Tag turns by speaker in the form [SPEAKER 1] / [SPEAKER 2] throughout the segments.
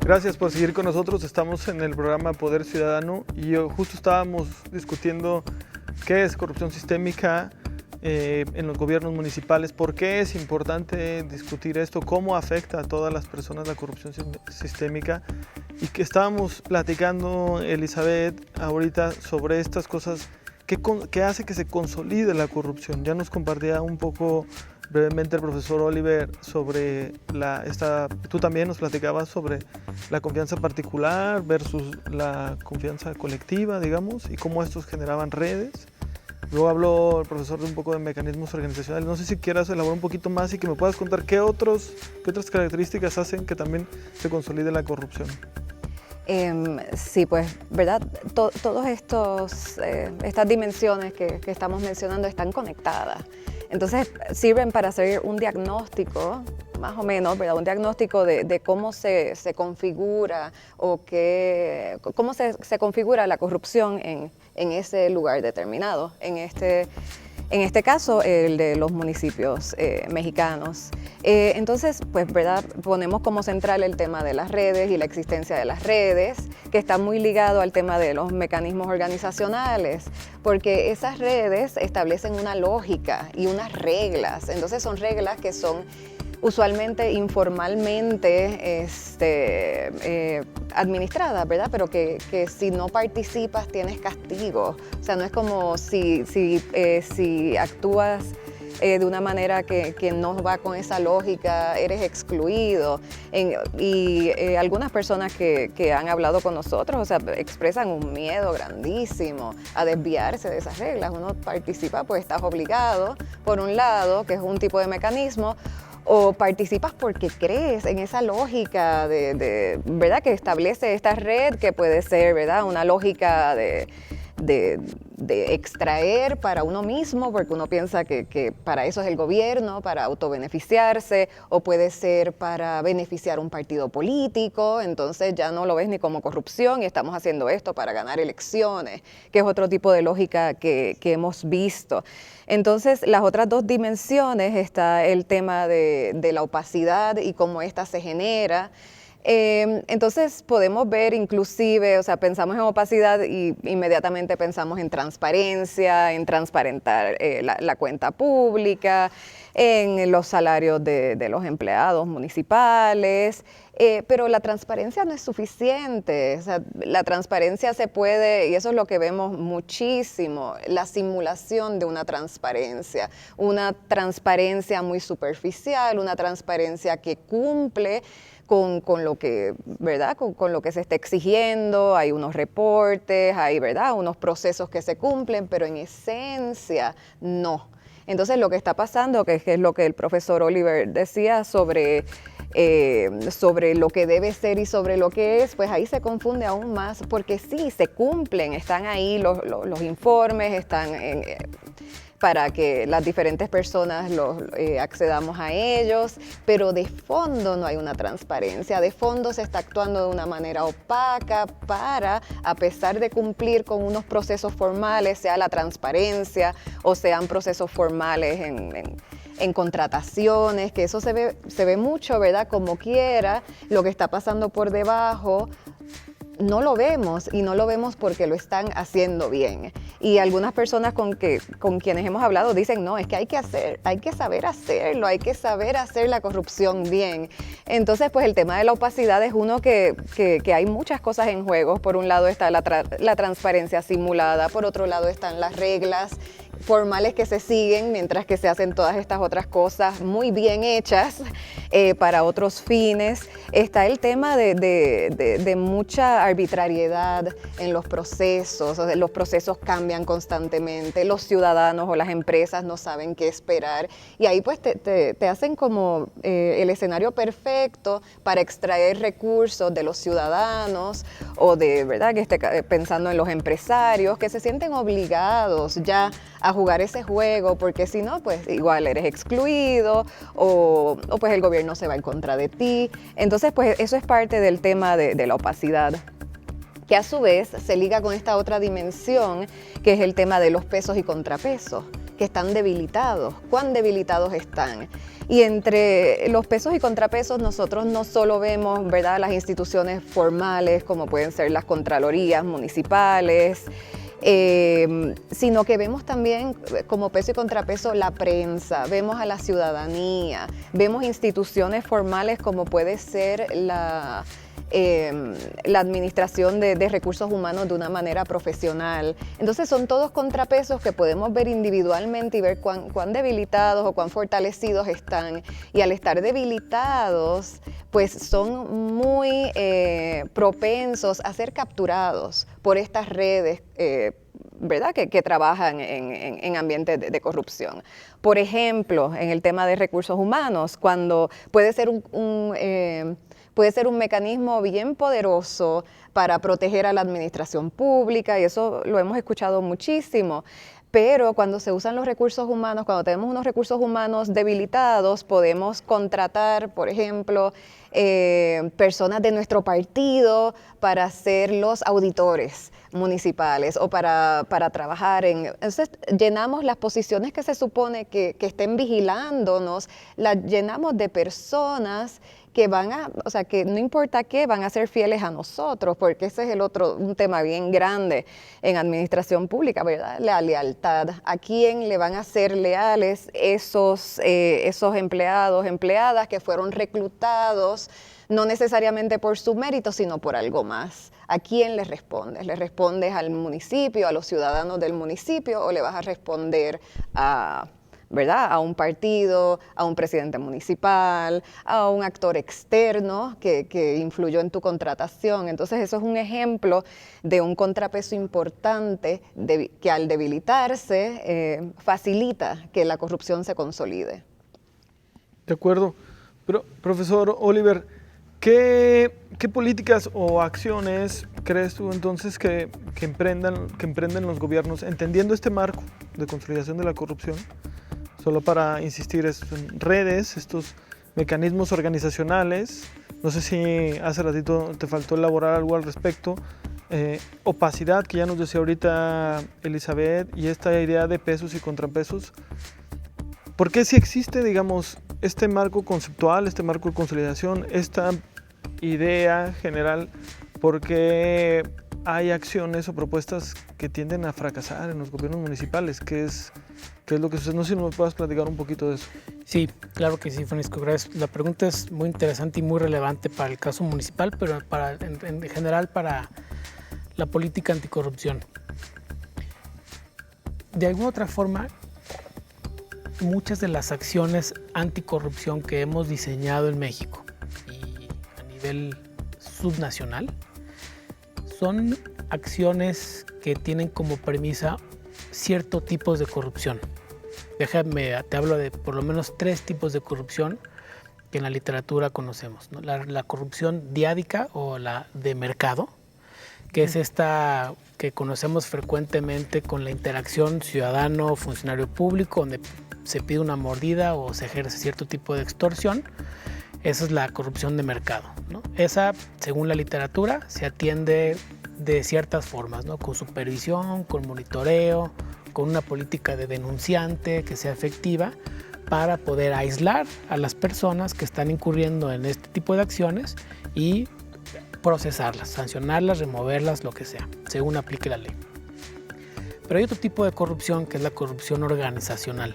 [SPEAKER 1] Gracias por seguir con nosotros. Estamos en el programa Poder Ciudadano y justo estábamos discutiendo qué es corrupción sistémica en los gobiernos municipales, por qué es importante discutir esto, cómo afecta a todas las personas la corrupción sistémica, y que estábamos platicando, Elizabeth, ahorita sobre estas cosas que hace que se consolide la corrupción. Ya nos compartía un poco brevemente el profesor Oliver sobre tú también nos platicabas sobre la confianza particular versus la confianza colectiva, digamos, y cómo estos generaban redes. Luego habló el profesor de un poco de mecanismos organizacionales. No sé si quieras elaborar un poquito más y que me puedas contar qué otras características hacen que también se consolide la corrupción.
[SPEAKER 2] Sí, pues, ¿verdad? Todos estas dimensiones que estamos mencionando están conectadas. Entonces, sirven para hacer un diagnóstico, más o menos, ¿verdad? Un diagnóstico de cómo se configura o cómo se configura la corrupción en ese lugar determinado. En este caso, el de los municipios mexicanos. Entonces, pues, ¿verdad? Ponemos como central el tema de las redes y la existencia de las redes, que está muy ligado al tema de los mecanismos organizacionales, porque esas redes establecen una lógica y unas reglas. Entonces, son reglas que son usualmente informalmente administradas, ¿verdad? Pero que si no participas tienes castigo. O sea, no es como si actúas de una manera que no va con esa lógica, eres excluido. Algunas personas que han hablado con nosotros, o sea, expresan un miedo grandísimo a desviarse de esas reglas. Uno participa, pues estás obligado, por un lado, que es un tipo de mecanismo, o participas porque crees en esa lógica ¿verdad? Que establece esta red, que puede ser, ¿verdad? Una lógica de extraer para uno mismo, porque uno piensa que para eso es el gobierno, para autobeneficiarse, o puede ser para beneficiar un partido político. Entonces ya no lo ves ni como corrupción y estamos haciendo esto para ganar elecciones, que es otro tipo de lógica que hemos visto. Entonces, las otras dos dimensiones está el tema de la opacidad y cómo ésta se genera. Entonces podemos ver inclusive, o sea, pensamos en opacidad y inmediatamente pensamos en transparencia, en transparentar la cuenta pública, en los salarios de los empleados municipales, pero la transparencia no es suficiente. O sea, la transparencia se puede, y eso es lo que vemos muchísimo, la simulación de una transparencia muy superficial, una transparencia que cumple con lo que, ¿verdad? Con lo que se está exigiendo. Hay unos reportes, hay, ¿verdad? Unos procesos que se cumplen, pero en esencia no. Entonces, lo que está pasando, que es lo que el profesor Oliver decía sobre lo que debe ser y sobre lo que es, pues ahí se confunde aún más, porque sí, se cumplen, están ahí los informes, están para que las diferentes personas accedamos a ellos, pero de fondo no hay una transparencia, de fondo se está actuando de una manera opaca para, a pesar de cumplir con unos procesos formales, sea la transparencia o sean procesos formales en contrataciones, que eso se ve mucho, ¿verdad? Como quiera, lo que está pasando por debajo, no lo vemos, y no lo vemos porque lo están haciendo bien. Y algunas personas con quienes hemos hablado dicen, no, es que hay que saber hacerlo, hay que saber hacer la corrupción bien. Entonces, pues el tema de la opacidad es uno que hay muchas cosas en juego. Por un lado está la transparencia simulada, por otro lado están las reglas formales que se siguen, mientras que se hacen todas estas otras cosas muy bien hechas para otros fines. Está el tema de mucha arbitrariedad en los procesos. O sea, los procesos cambian constantemente, los ciudadanos o las empresas no saben qué esperar, y ahí pues te hacen como el escenario perfecto para extraer recursos de los ciudadanos o ¿verdad? Que esté pensando en los empresarios que se sienten obligados ya a jugar ese juego, porque si no, pues igual eres excluido o pues el gobierno se va en contra de ti. Entonces, pues eso es parte del tema de la opacidad, que a su vez se liga con esta otra dimensión, que es el tema de los pesos y contrapesos, que están debilitados. ¿Cuán debilitados están? Y entre los pesos y contrapesos nosotros no solo vemos, ¿verdad?, las instituciones formales como pueden ser las contralorías municipales, sino que vemos también como peso y contrapeso la prensa, vemos a la ciudadanía, vemos instituciones formales como puede ser la administración de recursos humanos de una manera profesional. Entonces son todos contrapesos que podemos ver individualmente y ver cuán debilitados o cuán fortalecidos están. Y al estar debilitados, pues son muy propensos a ser capturados por estas redes, ¿verdad?, que trabajan en ambientes de corrupción. Por ejemplo, en el tema de recursos humanos, cuando puede ser puede ser un mecanismo bien poderoso para proteger a la administración pública, y eso lo hemos escuchado muchísimo. Pero cuando se usan los recursos humanos, cuando tenemos unos recursos humanos debilitados, podemos contratar, por ejemplo, personas de nuestro partido para ser los auditores municipales o para trabajar en... Entonces, llenamos las posiciones que se supone que estén vigilándonos, las llenamos de personas que van a, o sea, que no importa qué, van a ser fieles a nosotros, porque ese es un tema bien grande en administración pública, ¿verdad? La lealtad. ¿A quién le van a ser leales esos empleados, empleadas que fueron reclutados, no necesariamente por su mérito, sino por algo más? ¿A quién les respondes? ¿Le respondes al municipio, a los ciudadanos del municipio, o le vas a responder ¿verdad?, a un partido, a un presidente municipal, a un actor externo que influyó en tu contratación? Entonces eso es un ejemplo de un contrapeso importante que al debilitarse facilita que la corrupción se consolide.
[SPEAKER 1] De acuerdo. Pero, profesor Oliver, ¿qué políticas o acciones crees tú entonces que emprenden los gobiernos, entendiendo este marco de consolidación de la corrupción? Solo para insistir, en redes, estos mecanismos organizacionales, no sé si hace ratito te faltó elaborar algo al respecto, opacidad, que ya nos decía ahorita Elizabeth, y esta idea de pesos y contrapesos. ¿Por qué si existe, digamos, este marco conceptual, este marco de consolidación, esta idea general, por qué hay acciones o propuestas que tienden a fracasar en los gobiernos municipales? ¿Qué es lo que sucede? No sé si nos puedas platicar un poquito de eso.
[SPEAKER 3] Sí, claro que sí, Francisco, gracias. La pregunta es muy interesante y muy relevante para el caso municipal, pero en general para la política anticorrupción. De alguna otra forma, muchas de las acciones anticorrupción que hemos diseñado en México y a nivel subnacional son acciones que tienen como premisa ciertos tipos de corrupción. Te hablo de por lo menos 3 tipos de corrupción que en la literatura conocemos, ¿no? La corrupción diádica o la de mercado, que es esta que conocemos frecuentemente con la interacción ciudadano-funcionario público, donde se pide una mordida o se ejerce cierto tipo de extorsión. Esa es la corrupción de mercado, ¿no? Esa, según la literatura, se atiende de ciertas formas, ¿no? Con supervisión, con monitoreo, con una política de denunciante que sea efectiva para poder aislar a las personas que están incurriendo en este tipo de acciones y procesarlas, sancionarlas, removerlas, lo que sea, según aplique la ley. Pero hay otro tipo de corrupción que es la corrupción organizacional.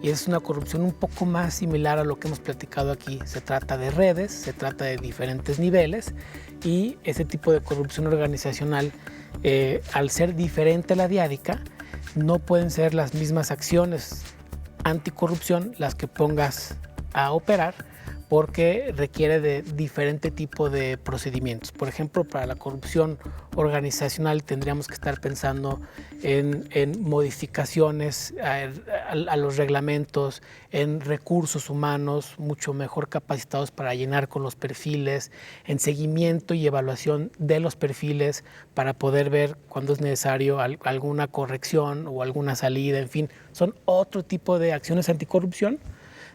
[SPEAKER 3] Y es una corrupción un poco más similar a lo que hemos platicado aquí. Se trata de redes, se trata de diferentes niveles, y ese tipo de corrupción organizacional, al ser diferente a la diádica, no pueden ser las mismas acciones anticorrupción las que pongas a operar, porque requiere de diferente tipo de procedimientos. Por ejemplo, para la corrupción organizacional tendríamos que estar pensando en modificaciones a los reglamentos, en recursos humanos mucho mejor capacitados para llenar con los perfiles, en seguimiento y evaluación de los perfiles para poder ver cuando es necesario alguna corrección o alguna salida, en fin, son otro tipo de acciones anticorrupción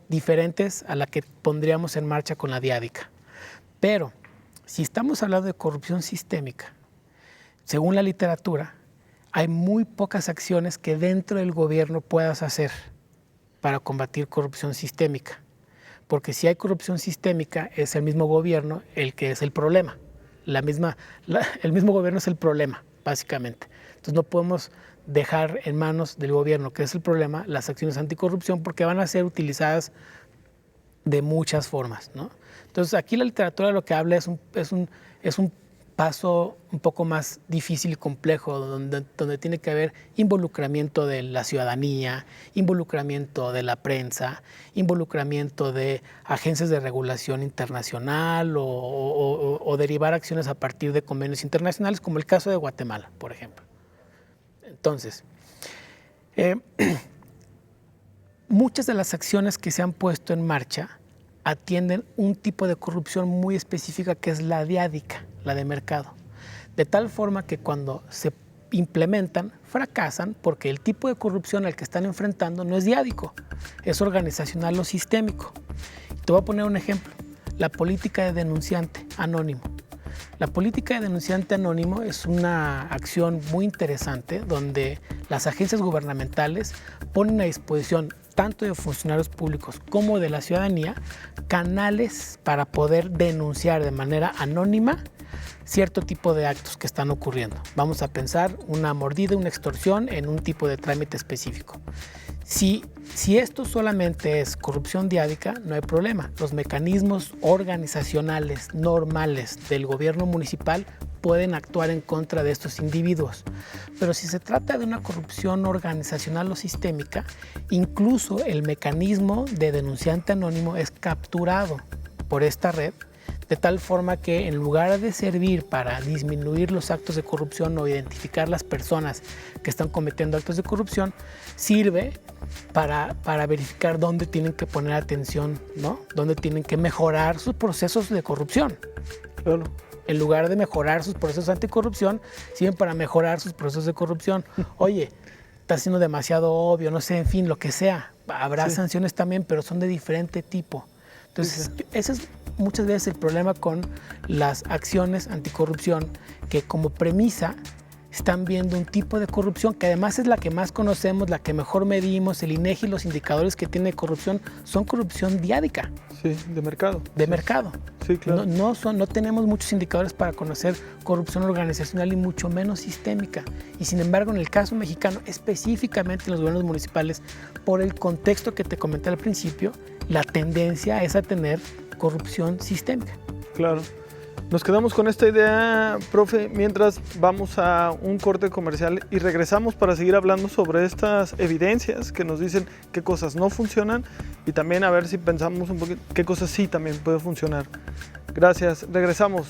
[SPEAKER 3] diferentes a la que pondríamos en marcha con la diádica. Pero si estamos hablando de corrupción sistémica, según la literatura, hay muy pocas acciones que dentro del gobierno puedas hacer para combatir corrupción sistémica. Porque si hay corrupción sistémica, es el mismo gobierno el que es el problema. El mismo gobierno es el problema, básicamente. Entonces no podemos dejar en manos del gobierno, que es el problema, las acciones anticorrupción, porque van a ser utilizadas de muchas formas, ¿no? Entonces aquí la literatura lo que habla es un paso un poco más difícil y complejo, donde tiene que haber involucramiento de la ciudadanía, involucramiento de la prensa, involucramiento de agencias de regulación internacional o derivar acciones a partir de convenios internacionales, como el caso de Guatemala, por ejemplo. Entonces, muchas de las acciones que se han puesto en marcha atienden un tipo de corrupción muy específica que es la diádica, la de mercado. De tal forma que cuando se implementan, fracasan porque el tipo de corrupción al que están enfrentando no es diádico, es organizacional o sistémico. Te voy a poner un ejemplo, la política de denunciante anónimo. La política de denunciante anónimo es una acción muy interesante donde las agencias gubernamentales ponen a disposición tanto de funcionarios públicos como de la ciudadanía canales para poder denunciar de manera anónima cierto tipo de actos que están ocurriendo. Vamos a pensar una mordida, una extorsión en un tipo de trámite específico. Si esto solamente es corrupción diádica, no hay problema. Los mecanismos organizacionales normales del gobierno municipal pueden actuar en contra de estos individuos. Pero si se trata de una corrupción organizacional o sistémica, incluso el mecanismo de denunciante anónimo es capturado por esta red, de tal forma que en lugar de servir para disminuir los actos de corrupción o identificar las personas que están cometiendo actos de corrupción, sirve para verificar dónde tienen que poner atención, ¿no? Dónde tienen que mejorar sus procesos de corrupción.
[SPEAKER 1] Claro.
[SPEAKER 3] En lugar de mejorar sus procesos anticorrupción, sirven para mejorar sus procesos de corrupción. Oye, está siendo demasiado obvio, no sé, en fin, lo que sea. Habrá sanciones también, pero son de diferente tipo. Entonces, ese es muchas veces el problema con las acciones anticorrupción, que como premisa están viendo un tipo de corrupción que además es la que más conocemos, la que mejor medimos. El INEGI, los indicadores que tiene de corrupción son corrupción diádica.
[SPEAKER 1] Sí, de mercado.
[SPEAKER 3] De mercado.
[SPEAKER 1] Sí, claro.
[SPEAKER 3] No tenemos muchos indicadores para conocer corrupción organizacional y mucho menos sistémica. Y sin embargo, en el caso mexicano, específicamente en los gobiernos municipales, por el contexto que te comenté al principio, la tendencia es a tener corrupción sistémica.
[SPEAKER 1] Claro. Nos quedamos con esta idea, profe, mientras vamos a un corte comercial y regresamos para seguir hablando sobre estas evidencias que nos dicen qué cosas no funcionan y también a ver si pensamos un poquito qué cosas sí también pueden funcionar. Gracias, regresamos.